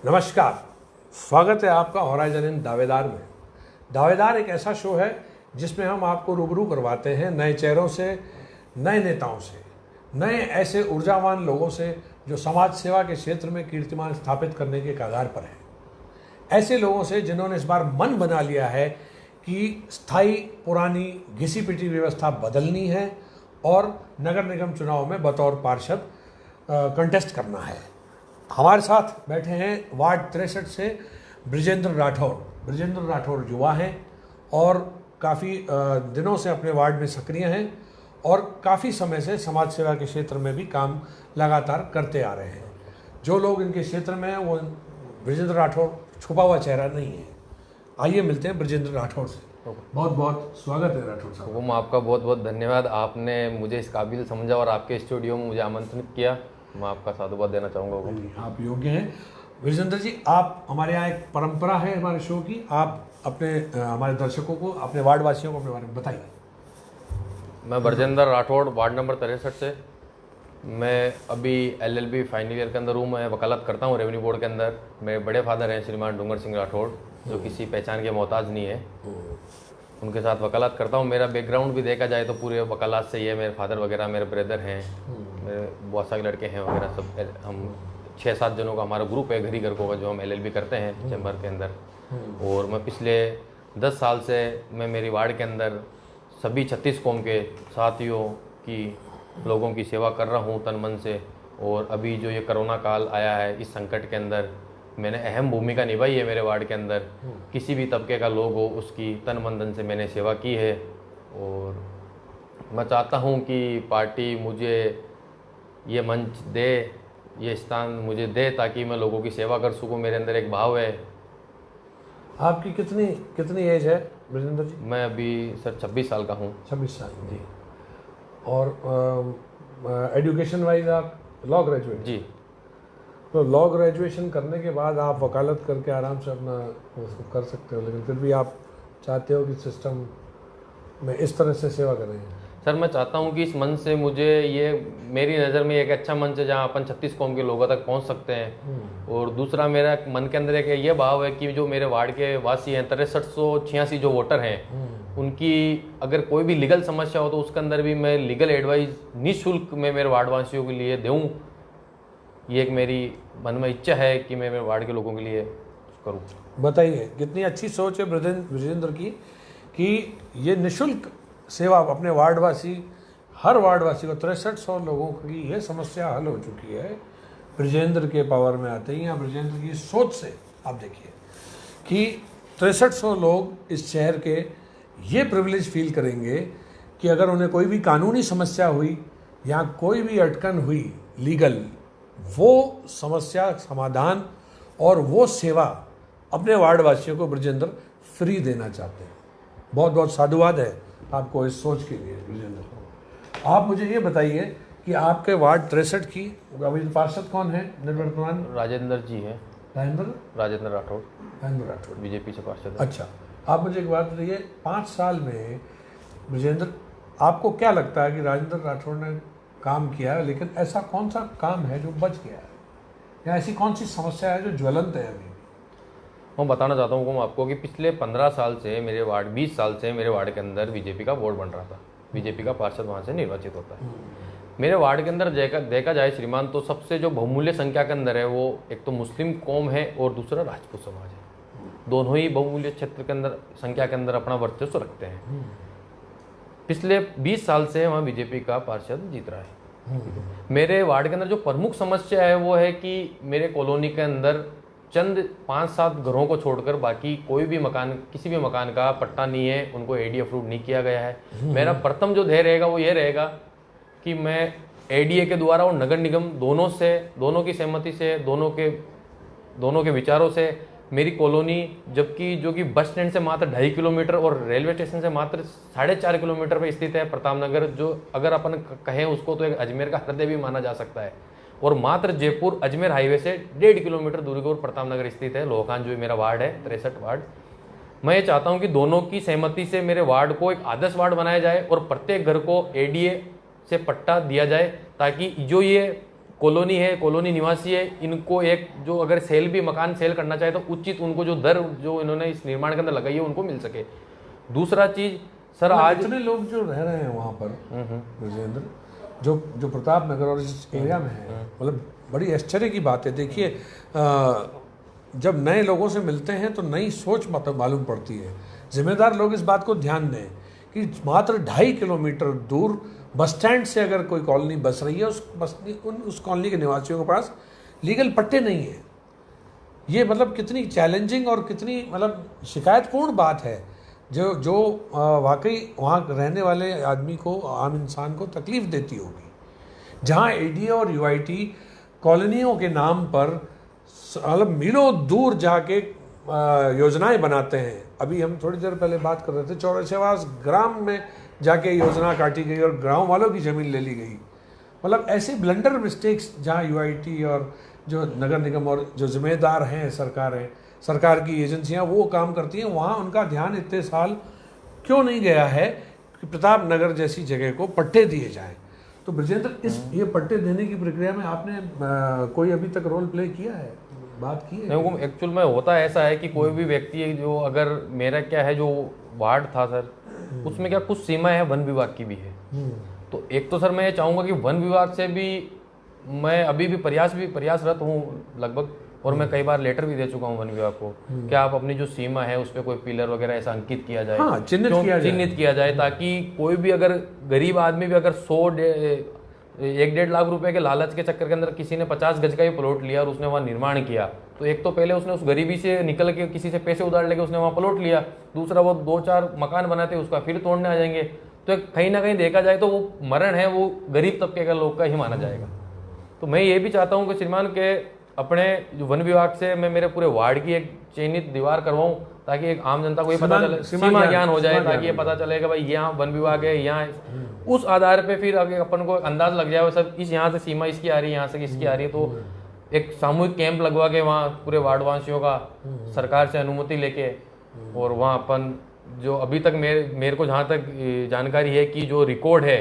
नमस्कार, स्वागत है आपका होराइजन इन दावेदार में। दावेदार एक ऐसा शो है जिसमें हम आपको रूबरू करवाते हैं नए चेहरों से, नए नेताओं से, नए ऐसे ऊर्जावान लोगों से जो समाज सेवा के क्षेत्र में कीर्तिमान स्थापित करने के कगार पर हैं। ऐसे लोगों से जिन्होंने इस बार मन बना लिया है कि स्थायी पुरानी घिसी पिटी व्यवस्था बदलनी है और नगर निगम चुनाव में बतौर पार्षद कंटेस्ट करना है। हमारे साथ बैठे हैं वार्ड 63 से बृजेंद्र राठौड़। बृजेंद्र राठौड़ युवा हैं और काफ़ी दिनों से अपने वार्ड में सक्रिय हैं और काफ़ी समय से समाज सेवा के क्षेत्र में भी काम लगातार करते आ रहे हैं। जो लोग इनके क्षेत्र में हैं वो बृजेंद्र राठौड़ छुपा हुआ चेहरा नहीं है। आइए मिलते हैं बृजेंद्र राठौड़ से। बहुत बहुत स्वागत है राठौड़ साहब। हुकुम, आपका बहुत बहुत धन्यवाद। आपने मुझे इस काबिल समझा और आपके स्टूडियो में मुझे आमंत्रित किया। मैं आपका साधुवाद देना चाहूँगा। आप योग्य हैं बृजेंद्र जी। आप हमारे यहाँ एक परंपरा है हमारे शो की, आप अपने हमारे दर्शकों को, अपने वार्ड वासियों को अपने बारे में बताइए। मैं बृजेंद्र राठौड़, वार्ड नंबर 63 से। मैं अभी LLB फाइनल ईयर के अंदर हूँ। मैं वकालत करता हूँ रेवेन्यू बोर्ड के अंदर। मेरे बड़े फादर हैं श्रीमान डूंगर सिंह राठौड़, जो किसी पहचान के मोहताज नहीं है। उनके साथ वकालत करता हूँ। मेरा बैकग्राउंड भी देखा जाए तो पूरे वकालत से ही है। मेरे फादर वगैरह, मेरे ब्रदर हैं, मेरे बहुत सारे लड़के हैं वगैरह सब। हम 6-7 जनों का हमारा ग्रुप है, घर ही घर को, जो हम LLB करते हैं चैम्बर के अंदर। और मैं पिछले 10 साल से मैं मेरी वार्ड के अंदर सभी 36 कौम के साथियों की, लोगों की सेवा कर रहा हूँ तन मन से। और अभी जो ये कोरोना काल आया है, इस संकट के अंदर मैंने अहम भूमिका निभाई है मेरे वार्ड के अंदर। किसी भी तबके का लोग हो, उसकी तन मन धन से मैंने सेवा की है। और मैं चाहता हूँ कि पार्टी मुझे ये मंच दे, ये स्थान मुझे दे, ताकि मैं लोगों की सेवा कर सकूँ। मेरे अंदर एक भाव है। आपकी कितनी एज है बृजेंद्र जी? मैं अभी सर 26 साल का हूँ। 26 साल जी। और एजुकेशन वाइज आप लॉ ग्रेजुएट जी। तो लॉ ग्रेजुएशन करने के बाद आप वकालत करके आराम से अपना उसको कर सकते हो, लेकिन फिर भी आप चाहते हो कि सिस्टम में इस तरह से सेवा करें। सर मैं चाहता हूँ कि इस मंच से मुझे, ये मेरी नज़र में एक अच्छा मंच है जहाँ अपन 36 कौम के लोगों तक पहुँच सकते हैं। और दूसरा मेरा मन के अंदर एक ये भाव है कि जो मेरे वार्ड के वासी हैं, 6386 जो वोटर हैं, उनकी अगर कोई भी लीगल समस्या हो तो उसके अंदर भी मैं लीगल एडवाइस निःशुल्क में मेरे वार्ड वासियों के लिए दूँ। ये एक मेरी मन में इच्छा है कि मैं मेरे वार्ड के लोगों के लिए करूँ। बताइए, कितनी अच्छी सोच है बृजेंद्र की कि ये निःशुल्क सेवा अपने वार्डवासी, हर वार्डवासी को, 6300 लोगों की ये समस्या हल हो चुकी है बृजेंद्र के पावर में आते ही। या बृजेंद्र की सोच से आप देखिए कि 6300 लोग इस शहर के ये प्रिविलेज फील करेंगे कि अगर उन्हें कोई भी कानूनी समस्या हुई या कोई भी अटकन हुई लीगल, वो समस्या समाधान और वो सेवा अपने वार्डवासियों को बृजेंद्र फ्री देना चाहते हैं। बहुत बहुत साधुवाद है आपको इस सोच के लिए बृजेंद्र। आप मुझे ये बताइए कि आपके वार्ड 63 की अभी पार्षद कौन है निर्वर्तमान? राजेंद्र जी है। राजेंद्र राठौड़ बीजेपी से पार्षद है। अच्छा, आप मुझे एक बात बताइए, 5 साल में बृजेंद्र, आपको क्या लगता है कि राजेंद्र राठौड़ ने काम किया है, लेकिन ऐसा कौन सा काम है जो बच गया है, या ऐसी कौन सी समस्या है जो ज्वलंत है अभी? मैं बताना चाहता हूँ आपको कि पिछले 15 साल से मेरे वार्ड, 20 साल से मेरे वार्ड के अंदर बीजेपी का बोर्ड बन रहा था। बीजेपी का पार्षद वहाँ से निर्वाचित होता है। मेरे वार्ड के अंदर देखा जाए श्रीमान, तो सबसे जो बहुमूल्य संख्या के अंदर है वो एक तो मुस्लिम कौम है और दूसरा राजपूत समाज है। दोनों ही बहुमूल्य क्षेत्र के अंदर, संख्या के अंदर अपना वर्चस्व रखते हैं। पिछले 20 साल से वहाँ बीजेपी का पार्षद जीत रहा है। मेरे वार्ड के अंदर जो प्रमुख समस्या है वो है कि मेरे कॉलोनी के अंदर चंद 5-7 घरों को छोड़कर बाकी कोई भी मकान, किसी भी मकान का पट्टा नहीं है, उनको AD अप्रूव नहीं किया गया है। मेरा प्रथम जो ध्येय रहेगा वो ये रहेगा कि मैं ADA के द्वारा और नगर निगम दोनों की सहमति से, दोनों के विचारों से मेरी कॉलोनी, जबकि जो कि बस स्टैंड से मात्र 2.5 किलोमीटर और रेलवे स्टेशन से मात्र 4.5 किलोमीटर पर स्थित है प्रताप नगर, जो अगर अपन कहें उसको तो एक अजमेर का हृदय भी माना जा सकता है। और मात्र जयपुर अजमेर हाईवे से 1.5 किलोमीटर दूरी पर प्रताप नगर स्थित है। लोहखान जो मेरा वार्ड है, 63 वार्ड। मैं ये चाहता हूँ कि दोनों की सहमति से मेरे वार्ड को एक आदर्श वार्ड बनाया जाए और प्रत्येक घर को ADA से पट्टा दिया जाए, ताकि जो ये कॉलोनी है, कॉलोनी निवासी है, इनको एक जो अगर सेल भी मकान सेल करना चाहे तो उचित उनको जो दर जो इन्होंने इस निर्माण के अंदर लगाई है उनको मिल सके। दूसरा चीज सर आज इतने लोग जो रह रहे हैं वहाँ पर ब्रजेंद्र, जो जो प्रताप नगर और इस एरिया में है, मतलब बड़ी आश्चर्य की बात है। देखिए जब नए लोगों से मिलते हैं तो नई सोच मालूम पड़ती है। जिम्मेदार लोग इस बात को ध्यान दें कि मात्र 2.5 किलोमीटर दूर बस स्टैंड से अगर कोई कॉलोनी बस रही है, उस कॉलोनी के निवासियों के पास लीगल पट्टे नहीं है। ये मतलब कितनी चैलेंजिंग और कितनी मतलब शिकायतपूर्ण बात है, जो वाकई वहाँ रहने वाले आदमी को, आम इंसान को तकलीफ देती होगी। जहाँ एडीए और यूआईटी कॉलोनियों के नाम पर मतलब मीलों दूर जाके योजनाएं बनाते हैं। अभी हम थोड़ी देर पहले बात कर रहे थे, चौरसेवास ग्राम में जाके योजना काटी गई और गांव वालों की ज़मीन ले ली गई। मतलब ऐसे ब्लंडर मिस्टेक्स जहां यूआईटी और जो नगर निगम और जो जिम्मेदार हैं सरकार की एजेंसियां वो काम करती हैं, वहाँ उनका ध्यान इतने साल क्यों नहीं गया है कि प्रताप नगर जैसी जगह को पट्टे दिए जाएं। तो ब्रजेंद्र, ये पट्टे देने की प्रक्रिया में आपने कोई अभी तक रोल प्ले किया है, बात की है? नहीं, एक्चुअल में होता ऐसा है कि कोई भी व्यक्ति जो अगर मेरा क्या है जो वार्ड था सर, उसमें क्या कुछ सीमा है वन विभाग की भी है। तो एक तो सर मैं ये चाहूँगा कि वन विभाग से भी मैं अभी भी प्रयासरत हूँ लगभग, और मैं कई बार लेटर भी दे चुका हूँ वन विभाग को, कि आप अपनी जो सीमा है उस पर कोई पिलर वगैरह ऐसा अंकित किया जाए, हाँ, चिन्हित किया जाए, ताकि कोई भी अगर गरीब आदमी भी अगर 1-1.5 लाख रुपए के लालच के चक्कर के अंदर किसी ने 50 गज का ही प्लॉट लिया और उसने वहाँ निर्माण किया, तो एक तो पहले उसने उस गरीबी से निकल के किसी से पैसे उधार लेके उसने वहाँ प्लॉट लिया, दूसरा वो 2-4 मकान बनाते उसका फिर तोड़ने आ जाएंगे। तो कहीं ना कहीं देखा जाए तो वो मरण है वो गरीब तबके का लोग का ही माना जाएगा। तो मैं ये भी चाहता हूँ कि श्रीमान के अपने जो वन विभाग से मैं मेरे पूरे वार्ड की एक चयनित दीवार करवाऊं, ताकि एक आम जनता को ये पता चले, सीमा ज्ञान हो जाए, ताकि ये पता चले कि भाई यहाँ वन विभाग है, यहाँ उस आधार पे फिर अगर अपन को अंदाज लग जाए सब इस यहाँ से सीमा इसकी आ रही है, यहाँ से इसकी आ रही है, तो एक सामूहिक कैंप लगवा के वहाँ पूरे वार्डवासियों का सरकार से अनुमति लेके, और वहाँ अपन जो अभी तक मेरे को जहाँ तक जानकारी है कि जो रिकॉर्ड है,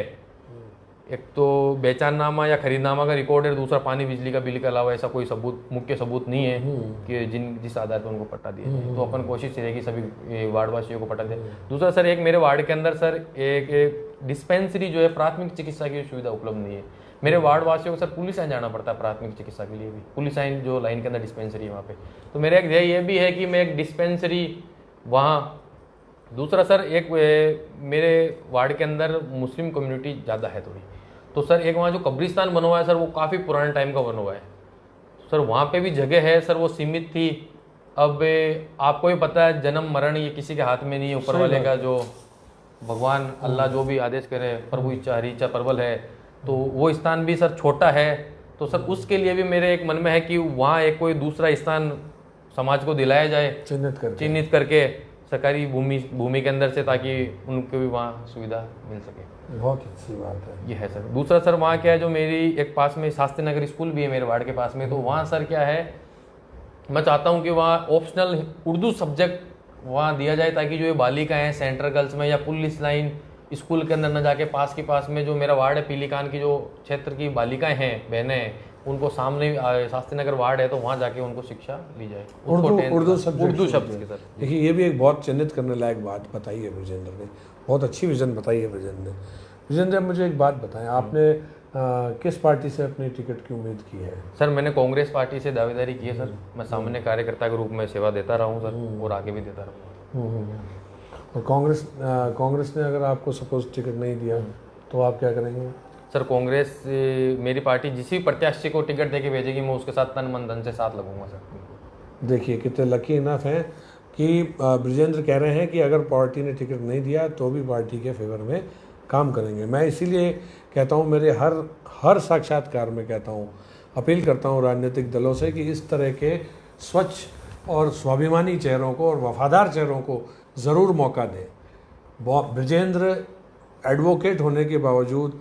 एक तो बेचाननामा या खरीदनामा का रिकॉर्ड है, दूसरा पानी बिजली का बिल के अलावा ऐसा कोई सबूत, मुख्य सबूत नहीं है कि जिस आधार पर उनको पट्टा दिया। तो अपन कोशिश रहेगी सभी वार्डवासियों को पट्टा दे। दूसरा सर, एक मेरे वार्ड के अंदर सर एक डिस्पेंसरी जो है प्राथमिक चिकित्सा की सुविधा उपलब्ध नहीं है। मेरे वार्ड वासियों को सर पुलिस लाइन जाना पड़ता है प्राथमिक चिकित्सा के लिए भी, पुलिस लाइन जो लाइन के अंदर डिस्पेंसरी है वहाँ पे। तो मेरा एक ध्येय ये भी है कि मैं एक डिस्पेंसरी वहाँ। दूसरा सर, एक मेरे वार्ड के अंदर मुस्लिम कम्युनिटी ज़्यादा है थोड़ी, तो सर एक वहाँ जो कब्रिस्तान बना हुआ है सर, वो काफ़ी पुराने टाइम का बना हुआ है सर, वहाँ पे भी जगह है सर, वो सीमित थी। अब आपको भी पता है जन्म मरण ये किसी के हाथ में नहीं है, ऊपर वाले का, जो भगवान अल्लाह जो भी आदेश करे, प्रभु इच्छा हरी इच्छा प्रबल है। तो वो स्थान भी सर छोटा है, तो सर उसके लिए भी मेरे एक मन में है कि वहाँ एक कोई दूसरा स्थान समाज को दिलाया जाए, चिन्हित करके सरकारी भूमि के अंदर से, ताकि उनको भी वहाँ सुविधा मिल सके। बहुत अच्छी बात है ये है सर। दूसरा सर, वहाँ क्या है, जो मेरी एक पास में शास्त्री नगर स्कूल भी है मेरे वार्ड के पास में, तो वहाँ सर क्या है, मैं चाहता हूँ कि वहाँ ऑप्शनल उर्दू सब्जेक्ट वहाँ दिया जाए, ताकि जो ये बालिकाएं हैं सेंट्रल गर्ल्स में या पुलिस लाइन स्कूल के अंदर न जाके पास में जो मेरा वार्ड है पीलीकान की जो क्षेत्र की बालिकाएं हैं, बहनें हैं, उनको सामने शास्त्री नगर वार्ड है, तो वहाँ जाके उनको शिक्षा ली जाए उर्दू शब्द के सर। देखिए, ये भी एक बहुत चिन्हित करने लायक बात बताई है ब्रजेंद्र ने, बहुत अच्छी विजन बताई है ब्रजेंद्र ने। ब्रजेंद्र, मुझे एक बात बताएं, आपने किस पार्टी से अपनी टिकट की उम्मीद की है? सर मैंने कांग्रेस पार्टी से दावेदारी की है सर। मैं सामान्य कार्यकर्ता के रूप में सेवा देता रहा हूँ सर, और आगे भी देता रहूँगा। और कांग्रेस ने अगर आपको सपोज टिकट नहीं दिया तो आप क्या करेंगे? सर कांग्रेस मेरी पार्टी जिस भी प्रत्याशी को टिकट देके भेजेगी, मैं उसके साथ तन मन धन से साथ लगूंगा सर। देखिए कितने लकी इनफ हैं कि ब्रजेंद्र कह रहे हैं कि अगर पार्टी ने टिकट नहीं दिया तो भी पार्टी के फेवर में काम करेंगे। मैं इसीलिए कहता हूँ, मेरे हर साक्षात्कार में कहता हूँ, अपील करता हूँ राजनीतिक दलों से कि इस तरह के स्वच्छ और स्वाभिमानी चेहरों को और वफादार चेहरों को ज़रूर मौका दें। ब्रजेंद्र एडवोकेट होने के बावजूद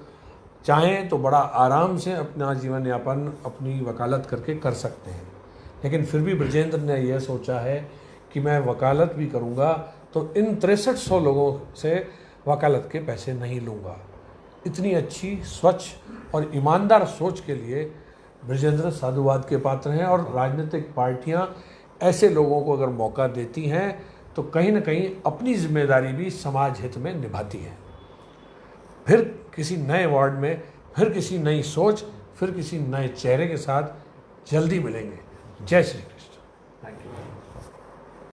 चाहें तो बड़ा आराम से अपना जीवन यापन अपनी वकालत करके कर सकते हैं, लेकिन फिर भी ब्रजेंद्र ने यह सोचा है कि मैं वकालत भी करूंगा तो इन 6300 लोगों से वकालत के पैसे नहीं लूंगा। इतनी अच्छी, स्वच्छ और ईमानदार सोच के लिए बृजेंद्र साधुवाद के पात्र हैं और राजनीतिक पार्टियां ऐसे लोगों को अगर मौका देती हैं तो कहीं ना कहीं अपनी जिम्मेदारी भी समाज हित में निभाती हैं। फिर किसी नए वार्ड में, फिर किसी नई सोच, फिर किसी नए चेहरे के साथ जल्दी मिलेंगे। जय श्री कृष्ण। Thank you.